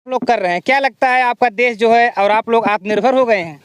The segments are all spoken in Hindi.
लोग कर रहे हैं, क्या लगता है आपका देश जो है और आप लोग आत्मनिर्भर हो गए हैं?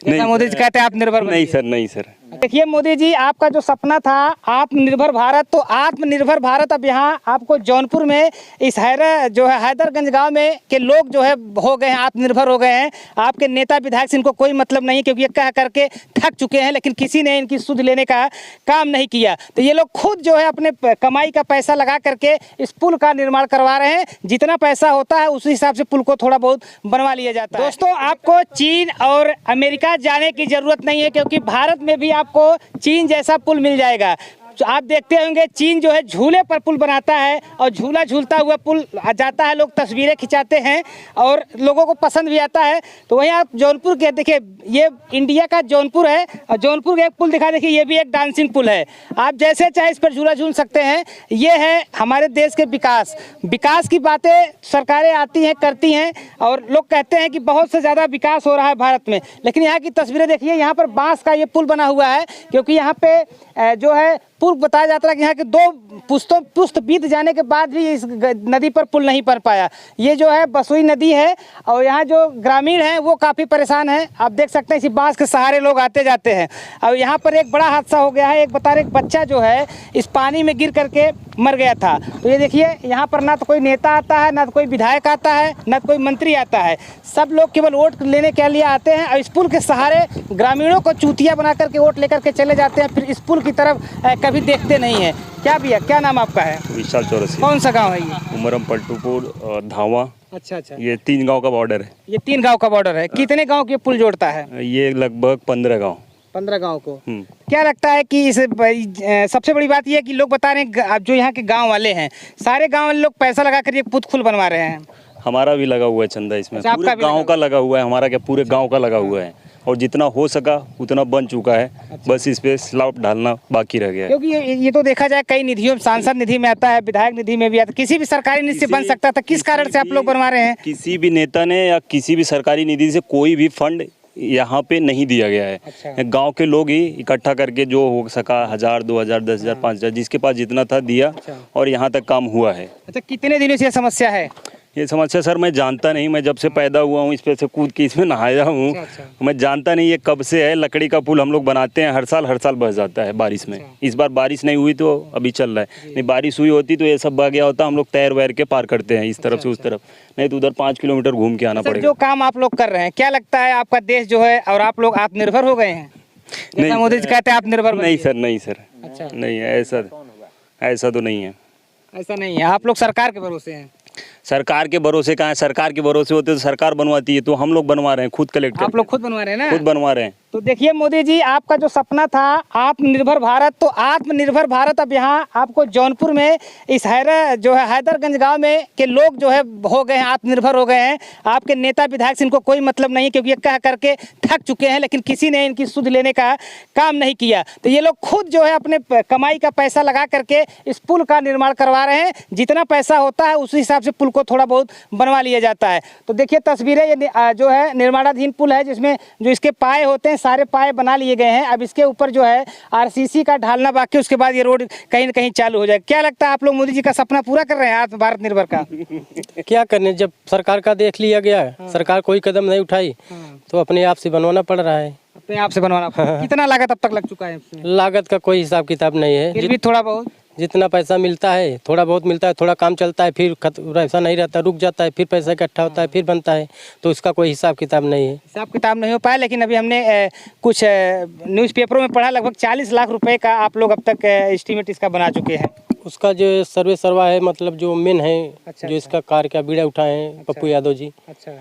जैसा मोदी जी कहते हैं आत्मनिर्भर नहीं सर, नहीं सर। देखिए मोदी जी, आपका जो सपना था आत्मनिर्भर भारत, तो आत्मनिर्भर भारत अब यहाँ आपको जौनपुर में इस हैदरगंज गांव में के लोग जो है हो गए हैं, आत्मनिर्भर हो गए हैं। आपके नेता विधायक से इनको कोई मतलब नहीं, क्योंकि ये कह करके थक चुके हैं, लेकिन किसी ने इनकी सुध लेने का काम नहीं किया। तो ये लोग खुद जो है अपने कमाई का पैसा लगा करके इस पुल का निर्माण करवा रहे हैं। जितना पैसा होता है उसी हिसाब से पुल को थोड़ा बहुत बनवा लिया जाता है। दोस्तों, आपको चीन और अमेरिका जाने की जरूरत नहीं है, क्योंकि भारत में भी आपको चीन जैसा पुल मिल जाएगा। तो आप देखते होंगे चीन जो है झूले पर पुल बनाता है और झूला झूलता हुआ पुल जाता है, लोग तस्वीरें खिंचाते हैं और लोगों को पसंद भी आता है। तो वहीं आप जौनपुर के देखिए, ये इंडिया का जौनपुर है और जौनपुर का एक पुल दिखा, देखिए ये भी एक डांसिंग पुल है। आप जैसे चाहे इस पर झूला झूल सकते हैं। ये है हमारे देश के विकास की बातें सरकारें आती हैं, करती हैं और लोग कहते हैं कि बहुत से ज़्यादा विकास हो रहा है भारत में, लेकिन यहाँ की तस्वीरें देखिए। यहाँ पर बांस का ये पुल बना हुआ है, क्योंकि यहाँ पे जो है पूर्व बताया जाता है कि यहाँ के 2 पुश्त बीत जाने के बाद भी इस नदी पर पुल नहीं बन पाया। ये जो है बसोई नदी है और यहाँ जो ग्रामीण हैं वो काफ़ी परेशान हैं। आप देख सकते हैं इसी बांस के सहारे लोग आते जाते हैं। और यहाँ पर एक बड़ा हादसा हो गया है। एक बता रहे एक बच्चा जो है इस पानी में गिर करके मर गया था। तो ये देखिए, यहाँ पर ना तो कोई नेता आता है, ना तो कोई विधायक आता है, ना तो कोई मंत्री आता है। सब लोग केवल वोट लेने के लिए आते हैं और इस पुल के सहारे ग्रामीणों को चूतिया बना करके वोट लेकर के चले जाते हैं, फिर इस पुल की तरफ कभी देखते नहीं है। क्या भैया, क्या नाम आपका है? विशाल चौरसिया। कौन सा गांव है ये? उमरम, पलटूपुर, धावा। अच्छा। ये 3 गांव का बॉर्डर है। ये 3 गांव का बॉर्डर है। कितने गांव के पुल जोड़ता है? ये लगभग 15 गांव। 15 गांव को। क्या लगता है कि इस सबसे बड़ी बात यह है कि लोग बता रहे हैं, जो यहाँ के गाँव वाले हैं, सारे गाँव वाले लोग पैसा लगा कर ये पुल बनवा रहे हैं। हमारा भी लगा हुआ है चंदा इसमें। अच्छा, पूरे गांव का लगा हुआ है, हमारा क्या पूरे गांव का लगा हुआ है और जितना हो सका उतना बन चुका है। अच्छा। बस इस पे स्लैब डालना बाकी रह गया है। क्योंकि ये तो देखा जाए कई निधियों, सांसद निधि में आता है, विधायक निधि में भी आता है, किसी भी सरकारी निधि से बन सकता था। किस कारण से आप लोग बनवा रहे हैं? किसी भी नेता ने या किसी भी सरकारी निधि से कोई भी फंड यहाँ पे नहीं दिया गया है। अच्छा। गांव के लोग ही इकट्ठा करके जो हो सका 1000, 2000, 10,000, 5,000 जिसके पास जितना था दिया। अच्छा। और यहाँ तक काम हुआ है। अच्छा, कितने दिनों से ये समस्या है? ये समस्या सर मैं जानता नहीं, मैं जब से पैदा हुआ हूँ इस पे से कूद के इसमें नहाया हूँ। अच्छा। मैं जानता नहीं ये कब से है। लकड़ी का पुल हम लोग बनाते हैं, हर साल बह जाता है बारिश में। अच्छा। इस बार बारिश नहीं हुई तो अभी चल रहा है, नहीं बारिश हुई होती तो ये सब बह गया होता। हम लोग तैर वैर के पार करते हैं इस तरफ से उस तरफ, नहीं तो उधर 5 किलोमीटर घूम के आना पड़ेगा। जो काम आप लोग कर रहे हैं, क्या लगता है आपका देश जो है और आप लोग आत्मनिर्भर हो गए हैं? जैसा मोदी जी कहते हैं आत्मनिर्भर। नहीं सर, नहीं सर। अच्छा। नहीं है ऐसा तो नहीं है। ऐसा नहीं है, आप लोग सरकार के भरोसे हैं। सरकार के भरोसे कहाँ है? सरकार के भरोसे होते तो सरकार बनवाती है, तो हम लोग बनवा रहे हैं खुद कलेक्ट। आप लोग खुद बनवा रहे हैं ना? खुद बनवा रहे हैं। तो देखिए मोदी जी, आपका जो सपना था आत्मनिर्भर भारत, तो आत्मनिर्भर भारत अब यहाँ आपको जौनपुर में इस हैदरगंज गांव में के लोग जो है हो गए हैं, आत्मनिर्भर हो गए हैं। आपके नेता विधायक से इनको कोई मतलब नहीं, क्योंकि ये कह करके थक चुके हैं, लेकिन किसी ने इनकी सुध लेने का काम नहीं किया। तो ये लोग खुद जो है अपने कमाई का पैसा लगा करके इस पुल का निर्माण करवा रहे हैं। जितना पैसा होता है उसी हिसाब से पुल को थोड़ा बहुत बनवा लिया जाता है। तो देखिए तस्वीरें, ये जो है निर्माणाधीन पुल है, जिसमें जो इसके पाए होते हैं सारे पाए बना लिए गए हैं। अब इसके ऊपर जो है आरसीसी का ढालना बाकी, उसके बाद ये रोड कहीं न कहीं चालू हो जाए। क्या लगता है आप लोग मोदी जी का सपना पूरा कर रहे हैं आत्म भारत निर्भर का? क्या करने, जब सरकार का देख लिया गया, सरकार कोई कदम नहीं उठाई तो अपने आप से बनवाना पड़ रहा है। अपने आप से बनवाना पड़ रहा है। कितना लागत अब तक लग चुका है? लागत का कोई हिसाब किताब नहीं है, फिर भी थोड़ा बहुत जितना पैसा मिलता है थोड़ा बहुत मिलता है, थोड़ा काम चलता है, फिर ऐसा नहीं रहता, रुक जाता है, फिर पैसा इकट्ठा होता है, फिर बनता है, तो इसका कोई हिसाब किताब नहीं है। हिसाब किताब नहीं हो पाया, लेकिन अभी हमने कुछ न्यूज़पेपरों में पढ़ा, लगभग 40 लाख रुपए का आप लोग अब तक एस्टीमेट इसका बना चुके हैं। उसका जो सर्वे सर्वा है, मतलब जो मेन है। अच्छा, जो इसका कार्य का बीड़ा उठाए हैं। अच्छा, पप्पू यादव जी। अच्छा,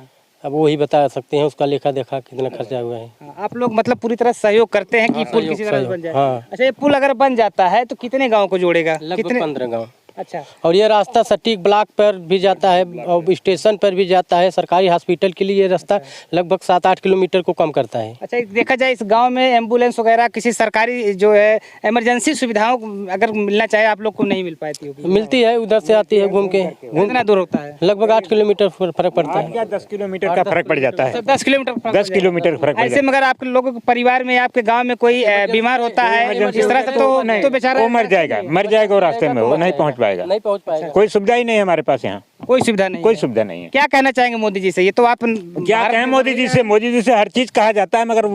अब वो ही बता सकते हैं उसका लेखा देखा कितना खर्चा हुआ है। आप लोग मतलब पूरी तरह सहयोग करते हैं कि पुल किसी तरह बन जाए? हाँ। अच्छा, ये पुल अगर बन जाता है तो कितने गाँव को जोड़ेगा? लगभग 15 गाँव। अच्छा। और ये रास्ता सटीक ब्लॉक पर भी जाता है और स्टेशन पर भी जाता है। सरकारी हॉस्पिटल के लिए ये रास्ता लगभग 7-8 किलोमीटर को कम करता है। अच्छा, देखा जाए इस गांव में एम्बुलेंस वगैरह किसी सरकारी जो है इमरजेंसी सुविधाओं अगर मिलना चाहे आप लोग को नहीं मिल पाती होगी? मिलती है, उधर से आती है घूम के। कितना दूर होता है? लगभग 8 किलोमीटर फर्क पड़ता है। 10 किलोमीटर का फर्क पड़ जाता है। 10 किलोमीटर फर्क। ऐसे मगर आपके लोगों के परिवार में, आपके गाँव में कोई बीमार होता है इस तरह से तो बेचारा वो मर जाएगा और रास्ते में वो नहीं पहुँच पाएगा, नहीं पहुँच पाएगा। कोई सुविधा ही नहीं है हमारे पास यहाँ, कोई सुविधा नहीं कोई है। सुविधा नहीं है। क्या कहना चाहेंगे मोदी जी से? ये तो आप क्या कहें मोदी जी से? मोदी जी से हर चीज कहा जाता है मगर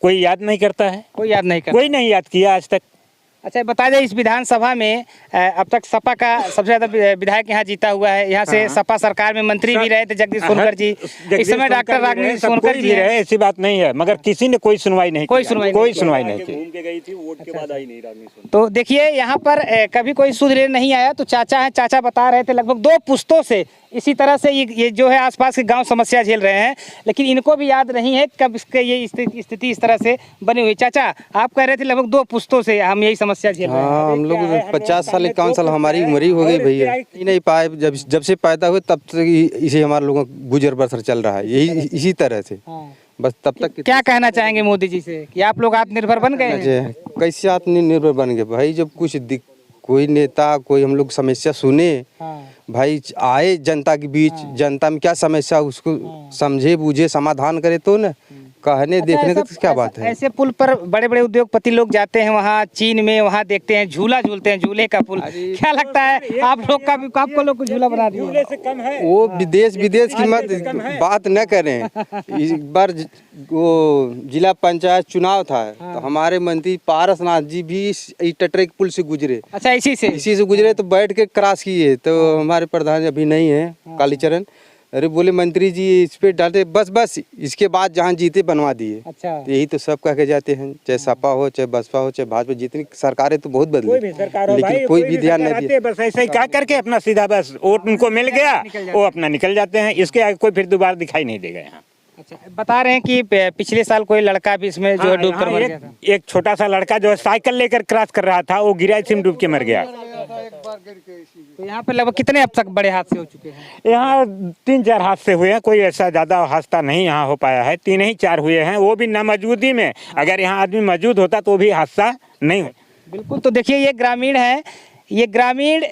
कोई याद नहीं करता है, कोई याद नहीं करता। कोई नहीं याद किया आज तक। अच्छा बता दें, इस विधानसभा में अब तक सपा का सबसे ज्यादा विधायक यहाँ जीता हुआ है। यहाँ से सपा सरकार में मंत्री भी रहे थे जगदीश सोनकर जी, इस समय डॉक्टर रागिनी सोनकर जी रहे, ऐसी बात नहीं है, मगर किसी ने कोई सुनवाई नहीं कोई की, सुनवाई कोई नहीं सुनवाई नहीं की। घूम के गई थी, वोट के बाद आई नहीं रागिनी सोनकर। तो देखिए यहाँ पर कभी कोई सुध लेने नहीं आया। तो चाचा हैं, चाचा बता रहे थे लगभग 2 पुश्तों से इसी तरह से ये जो है आसपास के गांव समस्या झेल रहे हैं, लेकिन इनको भी याद नहीं है कब इसके ये स्थिति इस तरह से बनी हुई। चाचा आप कह रहे थे लगभग 2 पुश्तों से हम यही समस्या झेल रहे हैं। हाँ, हम लोग 50 साल 51 साल हमारी उम्र ही हो गई भैया, नहीं पाए। जब से पैदा हुए तब तक इसे हमारे लोगों का गुजर बसर चल रहा है, यही इसी तरह से। बस तब तक क्या कहना चाहेंगे मोदी जी से कि आप लोग आत्मनिर्भर बन गए हैं? कैसे आत्मनिर्भर बन गए भाई? जब कुछ कोई नेता कोई हम लोग समस्या सुने भाई, आए जनता के बीच, जनता में क्या समस्या उसको समझे बूझे समाधान करे तो ना, कहने देखने का क्या बात है। ऐसे पुल पर बड़े बड़े उद्योगपति लोग जाते हैं, वहाँ चीन में वहाँ देखते हैं झूला झूलते हैं, झूले का पुल। क्या लगता है आप लोग का भी, आपको लोग को झूला बना दिया? वो विदेश की मत बात न करें। इस बार वो जिला पंचायत चुनाव था तो हमारे मंत्री पारसनाथ जी भी इस टटरे पुल से गुजरे। अच्छा, इसी से गुजरे तो बैठ के क्रॉस किए। तो हमारे प्रधान अभी नहीं है, कालीचरण, अरे बोले मंत्री जी इस पे डालते, बस इसके बाद जहाँ जीते बनवा दिए। अच्छा, तो यही तो सब कह के जाते हैं, चाहे सपा हो चाहे बसपा हो चाहे भाजपा, जितनी सरकारें तो बहुत बदली, लेकिन कोई भी ध्यान नहीं दिया। बस ऐसे ही कह करके अपना सीधा बस वोट उनको मिल गया, वो अपना निकल जाते हैं, इसके आगे कोई फिर दोबारा दिखाई नहीं देगा यहाँ। अच्छा बता रहे हैं कि पिछले साल कोई लड़का भी इसमें जो है डूब कर मर गया था। एक छोटा सा लड़का जो है साइकिल लेकर क्रॉस कर रहा था, वो गिरा इसी में डूब के मर गया। तो यहाँ पे लगभग कितने अब तक बड़े हादसे हो चुके हैं? यहाँ 3-4 हादसे हुए हैं, कोई ऐसा ज्यादा हादसा नहीं यहाँ हो पाया है, 3 ही 4 हुए हैं, वो भी नामौजूदगी में। अगर यहाँ आदमी मौजूद होता तो भी हादसा नहीं हो। बिल्कुल। तो देखिए ये ग्रामीण है, ये ग्रामीण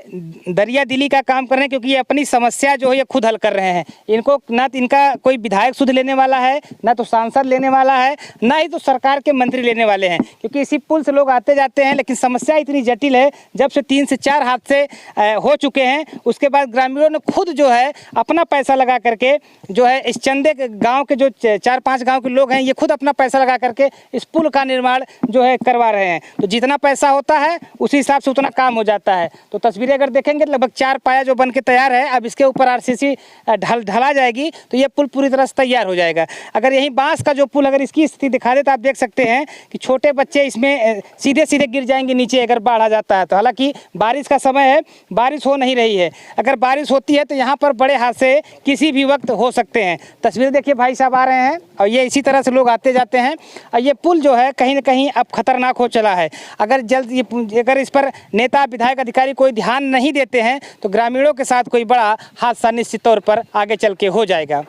दरिया दिली का काम कर रहे हैं, क्योंकि ये अपनी समस्या जो है ये खुद हल कर रहे हैं। इनको ना तो इनका कोई विधायक सुध लेने वाला है, ना तो सांसद लेने वाला है, ना ही तो सरकार के मंत्री लेने वाले हैं, क्योंकि इसी पुल से लोग आते जाते हैं। लेकिन समस्या इतनी जटिल है, जब से 3 से 4 हादसे हो चुके हैं, उसके बाद ग्रामीणों ने खुद जो है अपना पैसा लगा करके जो है इस चंदे गाँव के जो 4-5 गाँव के लोग हैं, ये खुद अपना पैसा लगा करके इस पुल का निर्माण जो है करवा रहे हैं। तो जितना पैसा होता है उसी हिसाब से उतना काम हो जाता है। तो तस्वीरें अगर देखेंगे लगभग 4 पाया जो बन के तैयार है, अब इसके ऊपर आरसीसी ढला जाएगी तो ये पुल पूरी तरह से तैयार हो जाएगा। अगर यही बांस का जो पुल अगर इसकी स्थिति दिखा दे तो आप देख सकते हैं कि छोटे बच्चे इसमें सीधे सीधे गिर जाएंगे नीचे अगर बाढ़ आ जाता है तो। हालांकि बारिश का समय है, बारिश हो नहीं रही है, अगर बारिश होती है तो यहाँ पर बड़े हादसे किसी भी वक्त हो सकते हैं। तस्वीर देखिए, भाई साहब आ रहे हैं और ये इसी तरह से लोग आते जाते हैं। और ये पुल जो है कहीं ना कहीं अब खतरनाक हो चला है। अगर जल्द अगर इस पर नेता विधायक अधिकारी कोई ध्यान नहीं देते हैं तो ग्रामीणों के साथ कोई बड़ा हादसा निश्चित तौर पर आगे चल के हो जाएगा।